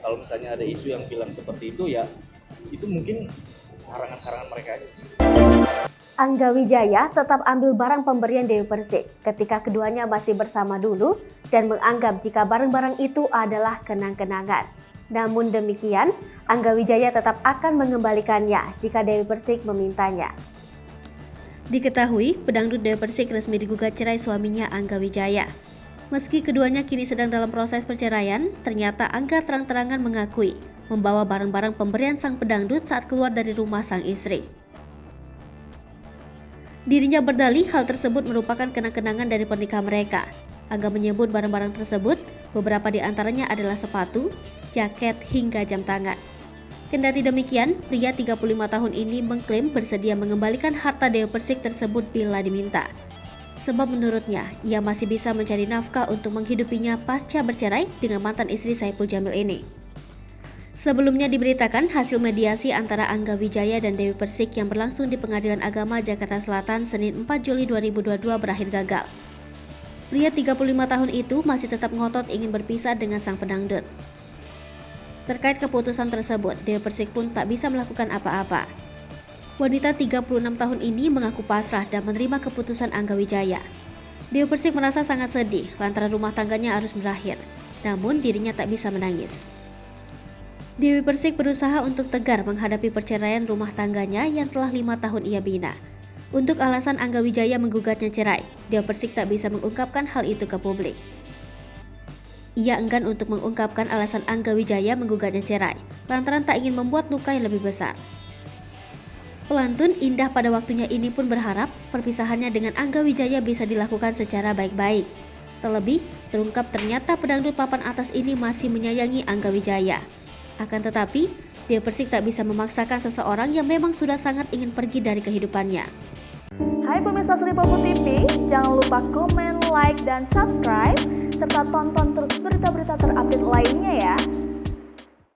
Kalau misalnya ada isu yang bilang seperti itu, ya itu mungkin karangan-karangan mereka aja sih. Angga Wijaya tetap ambil barang pemberian Dewi Persik ketika keduanya masih bersama dulu dan menganggap jika barang-barang itu adalah kenang-kenangan. Namun demikian, Angga Wijaya tetap akan mengembalikannya jika Dewi Persik memintanya. Diketahui, pedangdut Dewi Persik resmi digugat cerai suaminya Angga Wijaya. Meski keduanya kini sedang dalam proses perceraian, ternyata Angga terang-terangan mengakui membawa barang-barang pemberian sang pedangdut saat keluar dari rumah sang istri. Dirinya berdalih hal tersebut merupakan kenang-kenangan dari pernikahan mereka. Angga menyebut barang-barang tersebut, beberapa di antaranya adalah sepatu, jaket, hingga jam tangan. Kendati demikian, pria 35 tahun ini mengklaim bersedia mengembalikan harta Dewi Persik tersebut bila diminta. Sebab menurutnya, ia masih bisa mencari nafkah untuk menghidupinya pasca bercerai dengan mantan istri Saipul Jamil ini. Sebelumnya diberitakan hasil mediasi antara Angga Wijaya dan Dewi Persik yang berlangsung di Pengadilan Agama Jakarta Selatan Senin 4 Juli 2022 berakhir gagal. Pria 35 tahun itu masih tetap ngotot ingin berpisah dengan sang pedangdut. Terkait keputusan tersebut, Dewi Persik pun tak bisa melakukan apa-apa. Wanita 36 tahun ini mengaku pasrah dan menerima keputusan Angga Wijaya. Dewi Persik merasa sangat sedih lantaran rumah tangganya harus berakhir, namun dirinya tak bisa menangis. Dewi Persik berusaha untuk tegar menghadapi perceraian rumah tangganya yang telah 5 tahun ia bina. Untuk alasan Angga Wijaya menggugatnya cerai, Dewi Persik tak bisa mengungkapkan hal itu ke publik. Ia enggan untuk mengungkapkan alasan Angga Wijaya menggugatnya cerai, lantaran tak ingin membuat luka yang lebih besar. Pelantun Indah pada waktunya ini pun berharap perpisahannya dengan Angga Wijaya bisa dilakukan secara baik-baik. Terlebih, terungkap ternyata pedangdut papan atas ini masih menyayangi Angga Wijaya. Akan tetapi, Dewi Persik tak bisa memaksakan seseorang yang memang sudah sangat ingin pergi dari kehidupannya. Hai pemirsa Sri Popo TV, jangan lupa komen, like, dan subscribe, serta tonton terus berita-berita terupdate lainnya ya.